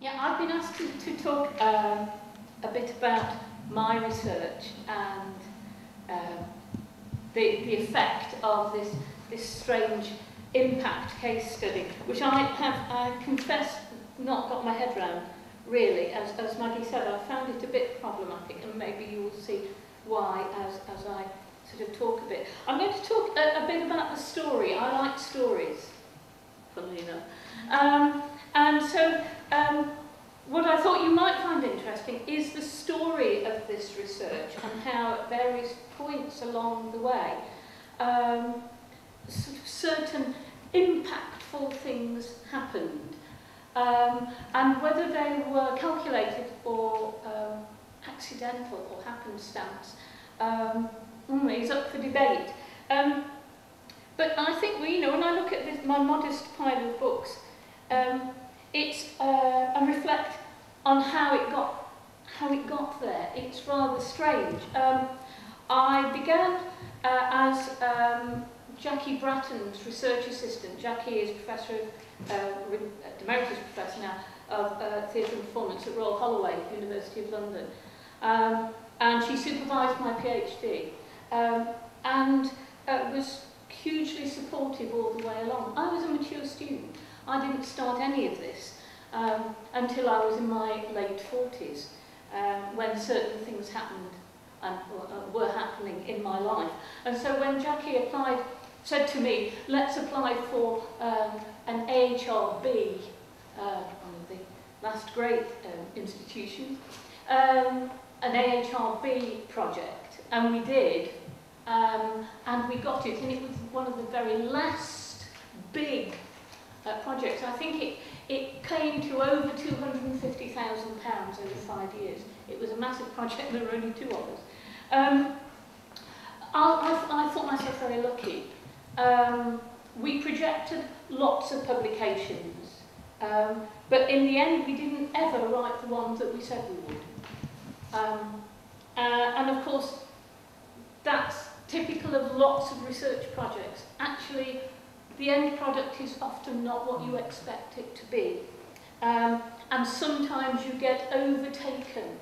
Yeah, I've been asked to talk a bit about my research and the effect of this strange impact case study, which I confess, not got my head around, really. As Maggie said, I found it a bit problematic, and maybe you will see why as I sort of talk a bit. I'm going to talk a bit about the story. I like stories, funnily enough. What I thought you might find interesting is the story of this research and how at various points along the way sort of certain impactful things happened, and whether they were calculated or accidental or happenstance is up for debate. But I think when I look at my modest pile of books, and reflect on how it got there. It's rather strange. I began as Jackie Bratton's research assistant. Jackie is emeritus professor now of theatre and performance at Royal Holloway, University of London, and she supervised my PhD and was hugely supportive all the way along. I was a mature student. I didn't start any of this until I was in my late 40s, when certain things happened and were happening in my life. And so when Jackie said to me, let's apply for an AHRB, one of the last great institutions, an AHRB project, and we did, and we got it, and it was one of the very last big projects. I think it came to over £250,000 over 5 years. It was a massive project. There were only two of us. I thought myself very lucky. We projected lots of publications, but in the end we didn't ever write the ones that we said we would. And of course, that's typical of lots of research projects. Actually, the end product is often not what you expect it to be. And sometimes you get overtaken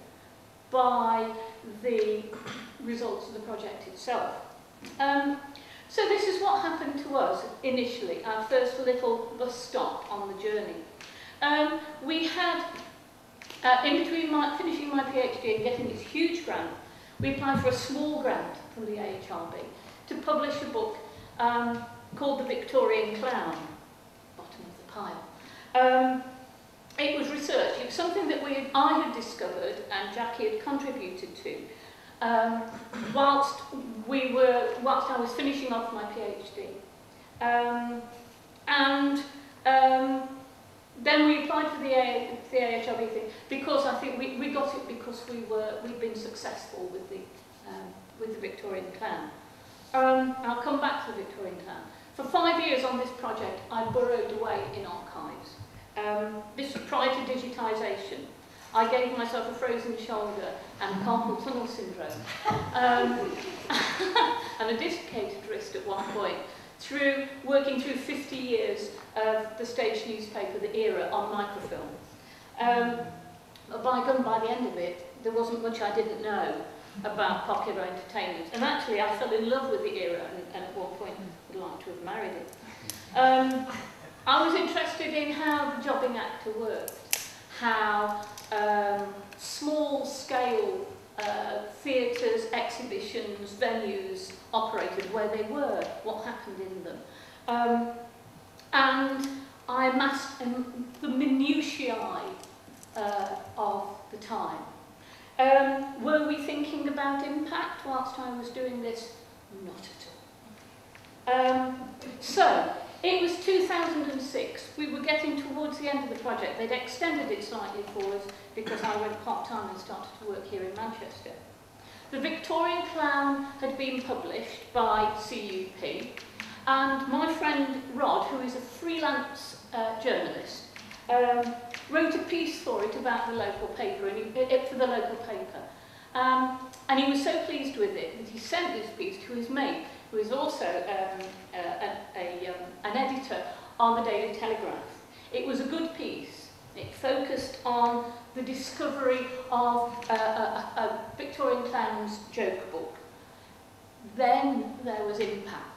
by the results of the project itself. So this is what happened to us initially, our first little bus stop on the journey. We had, in between finishing my PhD and getting this huge grant, we applied for a small grant from the AHRB to publish a book called The Victorian Clown, bottom of the pile. It was research. It was something that I had discovered and Jackie had contributed to whilst I was finishing off my PhD. Then we applied for the AHRB thing because I think we got it because we'd been successful with the Victorian Clown. I'll come back to the Victorian Clown. For 5 years on this project, I burrowed away in archives. This was prior to digitisation. I gave myself a frozen shoulder and carpal tunnel syndrome, and a dislocated wrist at one point, through working through 50 years of the stage newspaper, The Era, on microfilm. By the end of it, there wasn't much I didn't know about popular entertainment. And actually, I fell in love with The Era, and at one point would like to have married it. I was interested in how the jobbing actor worked, how small-scale theatres, exhibitions, venues operated, where they were, what happened in them. And I amassed the minutiae of the time. Were we thinking about impact whilst I was doing this? Not at all. So, it was 2006. We were getting towards the end of the project. They'd extended it slightly for us because I went part-time and started to work here in Manchester. The Victorian Clown had been published by CUP, and my friend Rod, who is a freelance journalist, wrote a piece for it about the local paper, and he was so pleased with it that he sent this piece to his mate, who is also an editor on the Daily Telegraph. It was a good piece, It focused on the discovery of a Victorian clown's joke book. Then there was impact.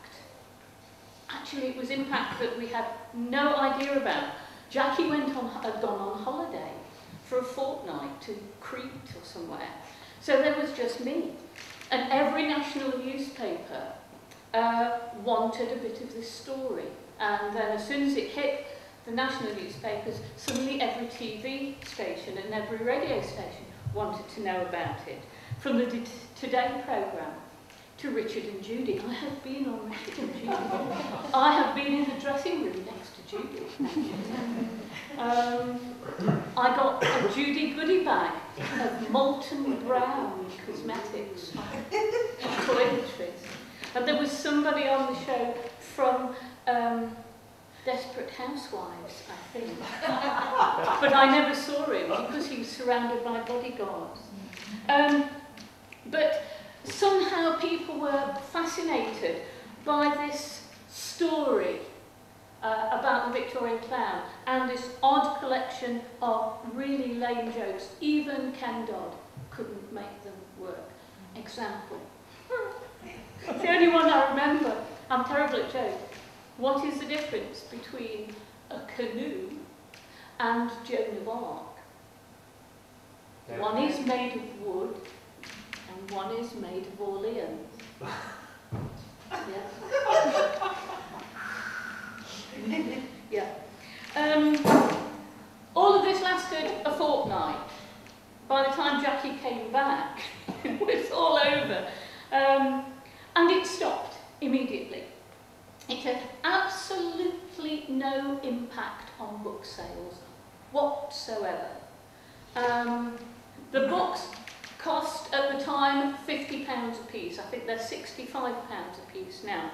Actually, it was impact that we had no idea about. Jackie had gone on holiday for a fortnight to Crete or somewhere. So there was just me. And every national newspaper wanted a bit of this story. And then as soon as it hit the national newspapers, suddenly every TV station and every radio station wanted to know about it. From the Today programme to Richard and Judy. I have been on Richard and Judy. I have been in the dressing room next to Judy. I got a Judy goodie bag of molten brown cosmetics, toiletries. And there was somebody on the show from Desperate Housewives, I think. But I never saw him because he was surrounded by bodyguards. But somehow people were fascinated by this story about the Victorian clown and this odd collection of really lame jokes. Even Ken Dodd couldn't make them work. Example. It's the only one I remember. I'm terrible at jokes. What is the difference between a canoe and Joan of Arc? One is made of wood and one is made of Orleans. Yeah. All of this lasted a fortnight. By the time Jackie came back, it was all over. And it stopped immediately. It had absolutely no impact on book sales whatsoever. The books cost at the time £50 a piece. I think they're £65 a piece now.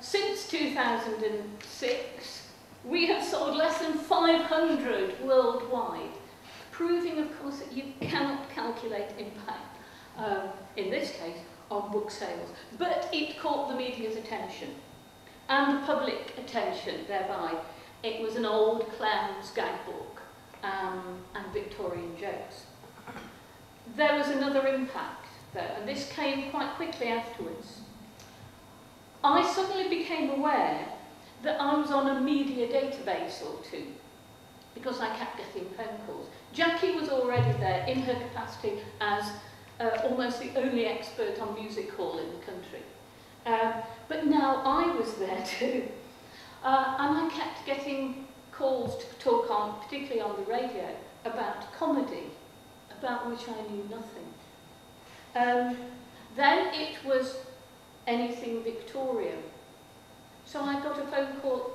Since 2006, we have sold less than 500 worldwide, proving, of course, that you cannot calculate impact, in this case, on book sales. But it caught the media's attention and the public attention thereby. It was an old clown's gag book and Victorian jokes. There was another impact, though, and this came quite quickly afterwards. I suddenly became aware that I was on a media database or two, because I kept getting phone calls. Jackie was already there in her capacity as almost the only expert on music hall in the country. But now I was there too. And I kept getting calls to talk on, particularly on the radio, about comedy, about which I knew nothing. Then it was anything Victorian. So I got a phone call,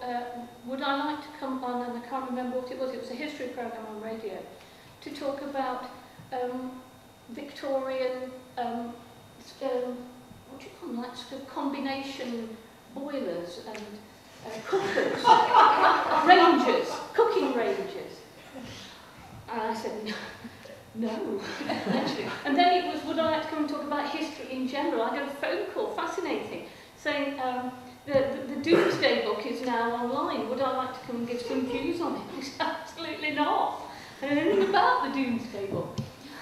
would I like to come on, and I can't remember what it was a history programme on radio, to talk about Victorian, what do you call them, like sort of combination boilers and cookers, ranges, cooking ranges. And I said, no, actually. And then it was, would I like to come and talk about history in general? I got a phone call, fascinating, saying the Doomsday book is now online. Would I like to come and give some views on it? I said, absolutely not. I don't know anything about the Doomsday book.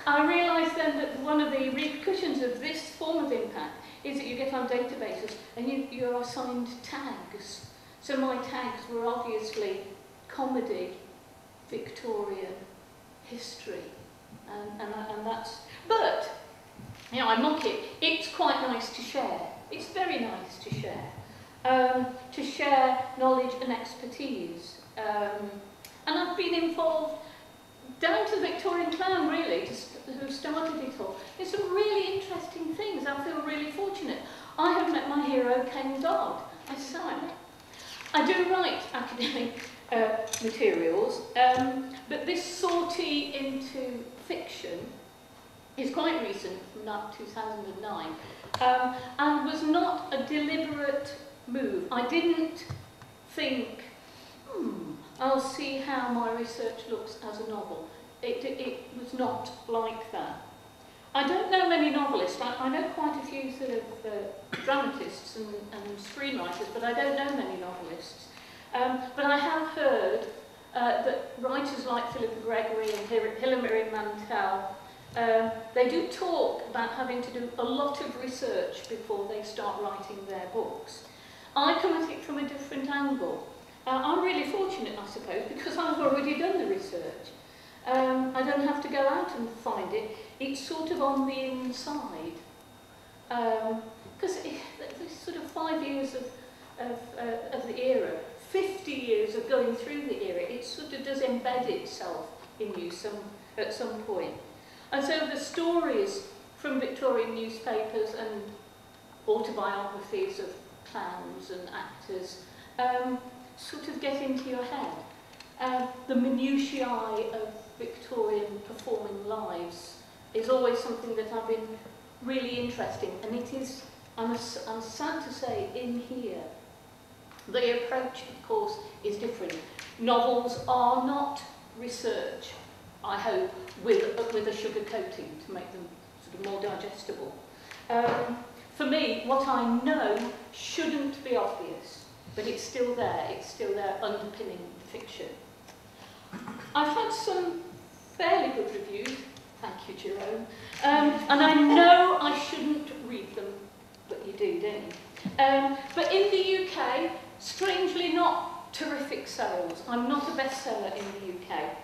I realised then that one of the repercussions of this form of impact is that you get on databases and you're assigned tags. So my tags were obviously comedy, Victorian, history, and that's. But you know, I'm not kidding. It's quite nice to share. It's very nice to share knowledge and expertise. And I've been involved down to the Victorian clown, really, who started it all. There's some really interesting things. I feel really fortunate. I have met my hero, Ken Dodd. I sang. I do write academic materials, but this sortie into fiction is quite recent, from 2009, and was not a deliberate move. I didn't think, I'll see how my research looks as a novel. It was not like that. I don't know many novelists. I know quite a few sort of dramatists and screenwriters, but I don't know many novelists. But I have heard that writers like Philippa Gregory and Hilary Mantel, they do talk about having to do a lot of research before they start writing their books. I come at it from a different angle. I'm really fortunate, I suppose, because I've already done the research. I don't have to go out and find it. It's sort of on the inside. Because this sort of 5 years of the era, 50 years of going through the era, it sort of does embed itself in you at some point. And so the stories from Victorian newspapers and autobiographies of clowns and actors sort of get into your head. The minutiae of Victorian performing lives is always something that I've been really interested in, and it is, I'm sad to say, in here. The approach, of course, is different. Novels are not research, I hope, with a sugar coating to make them sort of more digestible. For me, what I know shouldn't be obvious, but it's still there underpinning the fiction. I've had some fairly good reviews, thank you, Jerome, and I know I shouldn't read them, but you do, don't you? But in the UK, strangely not terrific sales. I'm not a bestseller in the UK.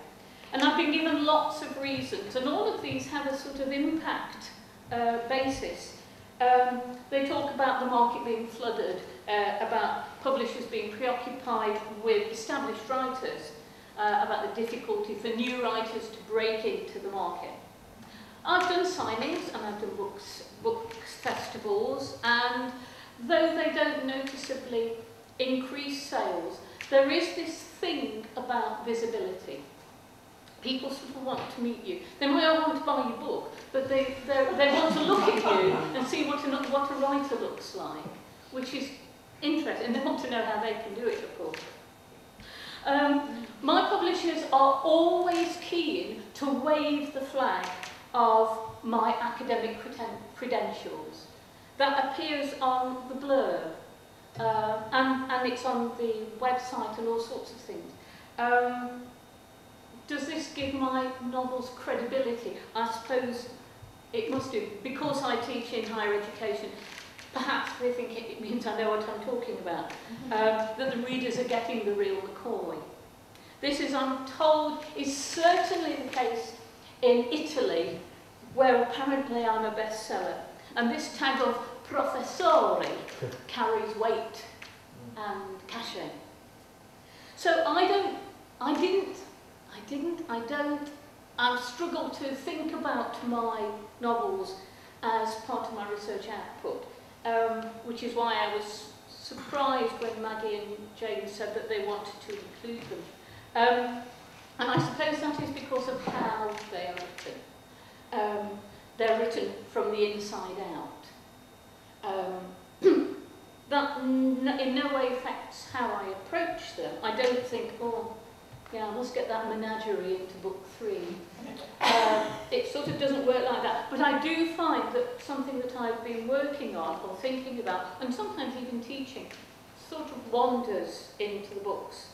And I've been given lots of reasons, and all of these have a sort of impact basis. They talk about the market being flooded, about publishers being preoccupied with established writers, about the difficulty for new writers to break into the market. I've done signings and I've done book festivals, and though they don't noticeably increase sales, there is this thing about visibility. People sort of want to meet you. They might not want to buy your book, but they want to look at you and see what a writer looks like, which is interesting, and they want to know how they can do it, of course. My publishers are always keen to wave the flag of my academic credentials. That appears on the blurb, and it's on the website and all sorts of things. Does this give my novels credibility? I suppose it must do. Because I teach in higher education, perhaps they think it means I know what I'm talking about, that the readers are getting the real McCoy. This is, I'm told, is certainly the case in Italy, where apparently I'm a bestseller. And this tag of professore carries weight and cachet. So I've struggled to think about my novels as part of my research output, which is why I was surprised when Maggie and James said that they wanted to include them. And I suppose that is because of how they are written. They're written from the inside out. That in no way affects how I approach them. I don't think, oh, yeah, I must get that menagerie into book 3. It sort of doesn't work like that. But I do find that something that I've been working on or thinking about, and sometimes even teaching, sort of wanders into the books.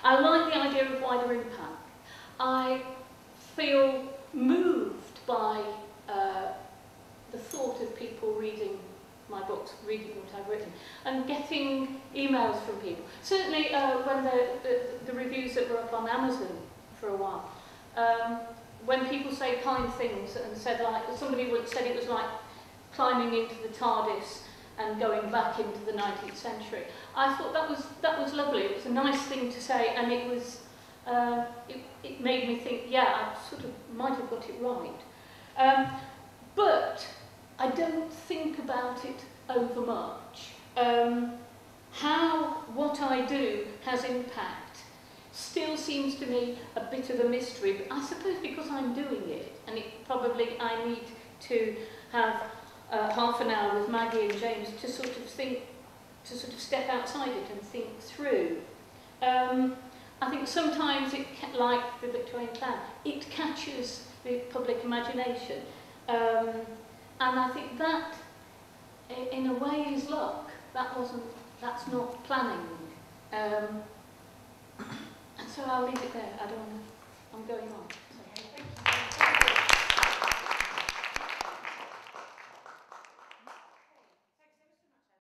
I like the idea of wider impact. I feel moved by the thought of people reading my books, reading what I've written, and getting emails from people. Certainly when the reviews that were up on Amazon for a while, when people say kind things and said, like, somebody said it was like climbing into the TARDIS and going back into the 19th century. I thought that was lovely. It was a nice thing to say, and it was it made me think, yeah, I sort of might have got it right. But I don't think about it over much. How what I do has impact still seems to me a bit of a mystery, but I suppose because I'm doing it, and I need to have half an hour with Maggie and James to sort of step outside it and think through. I think sometimes like the Victorian clown, it catches the public imagination. And I think that, in a way, is luck. That's not planning. And So I'll leave it there. I don't want to, I'm going on.